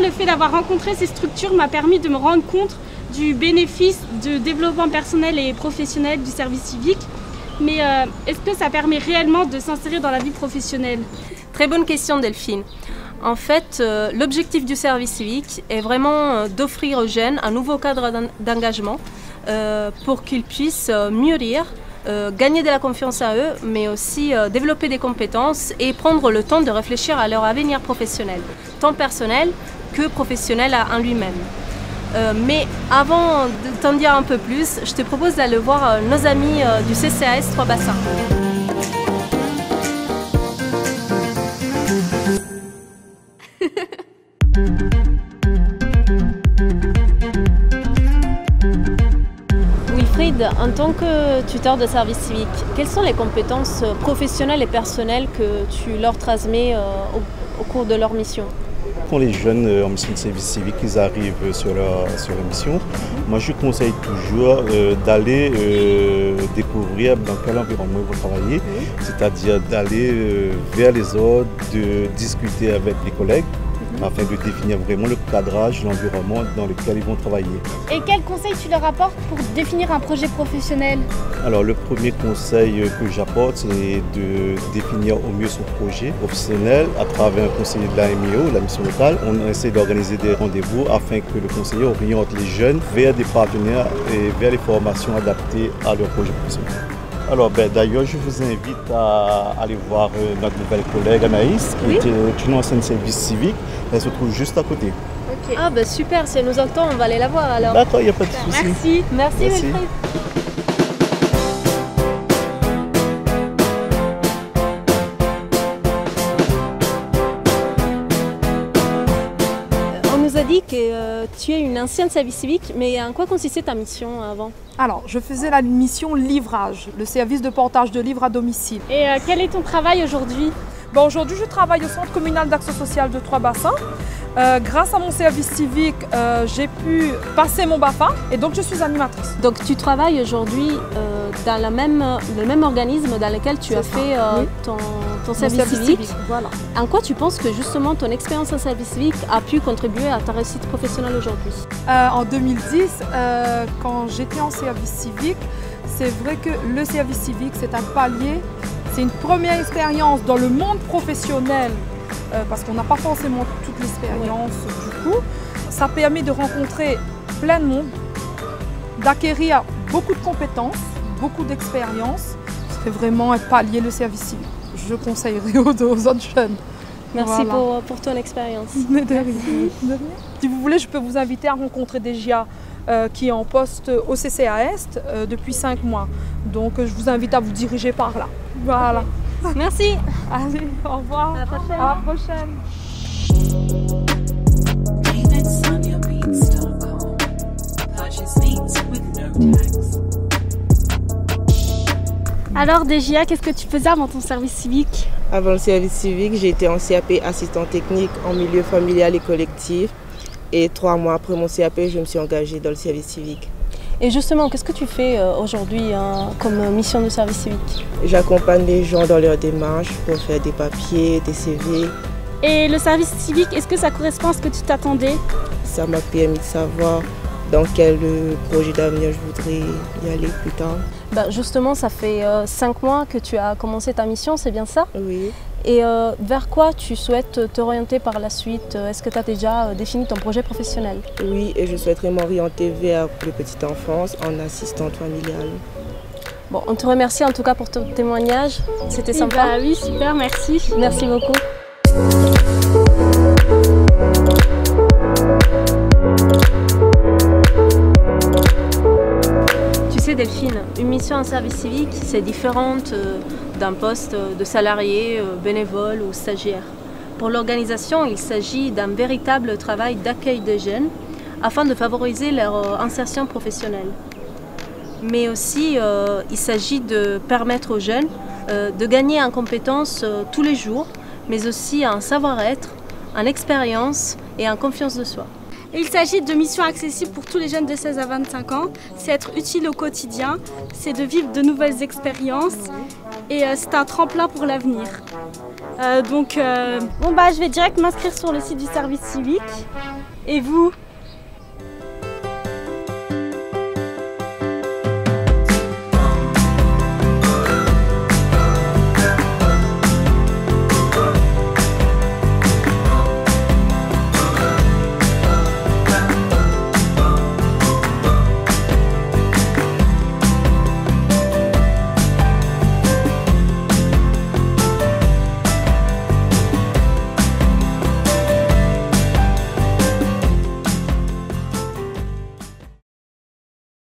le fait d'avoir rencontré ces structures m'a permis de me rendre compte du bénéfice de développement personnel et professionnel du service civique. Mais est-ce que ça permet réellement de s'insérer dans la vie professionnelle? Très bonne question Delphine. En fait, l'objectif du service civique est vraiment d'offrir aux jeunes un nouveau cadre d'engagement pour qu'ils puissent mûrir, gagner de la confiance en eux, mais aussi développer des compétences et prendre le temps de réfléchir à leur avenir professionnel, tant personnel que professionnel en lui-même. Mais avant de t'en dire un peu plus, je te propose d'aller voir nos amis du CCAS Trois Bassins. Wilfried, en tant que tuteur de service civique, quelles sont les compétences professionnelles et personnelles que tu leur transmets au cours de leur mission? Quand les jeunes en mission de service civique ils arrivent sur leur mission, moi je conseille toujours d'aller découvrir dans quel environnement ils vont travailler, c'est-à-dire d'aller vers les autres, de discuter avec les collègues, afin de définir vraiment le cadrage, l'environnement dans lequel ils vont travailler. Et quels conseils tu leur apportes pour définir un projet professionnel? Alors le premier conseil que j'apporte, c'est de définir au mieux son projet professionnel à travers un conseiller de la MIO, la mission locale. On essaie d'organiser des rendez-vous afin que le conseiller oriente les jeunes vers des partenaires et vers les formations adaptées à leur projet professionnel. Alors d'ailleurs, je vous invite à aller voir notre nouvelle collègue Anaïs, qui est une ancienne service civique. Elle se trouve juste à côté. Okay. Ah super, si elle nous entend, on va aller la voir alors. D'accord, il n'y a pas de souci. Merci Wilfried. On nous a dit que tu es une ancienne service civique, mais en quoi consistait ta mission avant? Alors, je faisais la mission livrage, le service de portage de livres à domicile. Et quel est ton travail aujourd'hui? Aujourd'hui, je travaille au Centre communal d'action sociale de Trois Bassins. Grâce à mon service civique, j'ai pu passer mon BAFA et donc je suis animatrice. Donc tu travailles aujourd'hui dans le même organisme dans lequel tu as fait ton service civique. Voilà. En quoi tu penses que justement ton expérience en service civique a pu contribuer à ta réussite professionnelle aujourd'hui? En 2010, quand j'étais en service civique, c'est vrai que le service civique, c'est un palier, c'est une première expérience dans le monde professionnel parce qu'on n'a pas forcément toute l'expérience du coup. Ça permet de rencontrer plein de monde, d'acquérir beaucoup de compétences, beaucoup d'expérience. C'est vraiment un palier le service civique. Je conseillerais aux autres jeunes. Merci pour ton expérience. De rien. Si vous voulez, je peux vous inviter à rencontrer Degia qui est en poste au CCAS depuis 5 mois. Donc je vous invite à vous diriger par là. Voilà. Merci. Allez, au revoir. À la prochaine. À la prochaine. Alors Degia, qu'est-ce que tu faisais avant ton service civique? Avant le service civique, j'ai été en CAP assistant technique en milieu familial et collectif. Et 3 mois après mon CAP, je me suis engagée dans le service civique. Et justement, qu'est-ce que tu fais aujourd'hui comme mission de service civique? J'accompagne les gens dans leur démarche pour faire des papiers, des CV. Et le service civique, est-ce que ça correspond à ce que tu t'attendais? Ça m'a permis de savoir dans quel projet d'avenir je voudrais y aller plus tard. Justement, ça fait 5 mois que tu as commencé ta mission, c'est bien ça? Oui. Et vers quoi tu souhaites t'orienter par la suite? Est-ce que tu as déjà défini ton projet professionnel? Oui, et je souhaiterais m'orienter vers la petite enfance en assistante familiale. Bon, on te remercie en tout cas pour ton témoignage, c'était sympa. Oui, super, merci. Merci beaucoup. Tu sais Delphine, une mission en service civique, c'est différente d'un poste de salarié, bénévole ou stagiaire. Pour l'organisation, il s'agit d'un véritable travail d'accueil des jeunes afin de favoriser leur insertion professionnelle. Mais aussi, il s'agit de permettre aux jeunes de gagner en compétences tous les jours, mais aussi en savoir-être, en expérience et en confiance de soi. Il s'agit de missions accessibles pour tous les jeunes de 16 à 25 ans. C'est être utile au quotidien, c'est de vivre de nouvelles expériences et c'est un tremplin pour l'avenir. Je vais direct m'inscrire sur le site du service civique. Et vous ?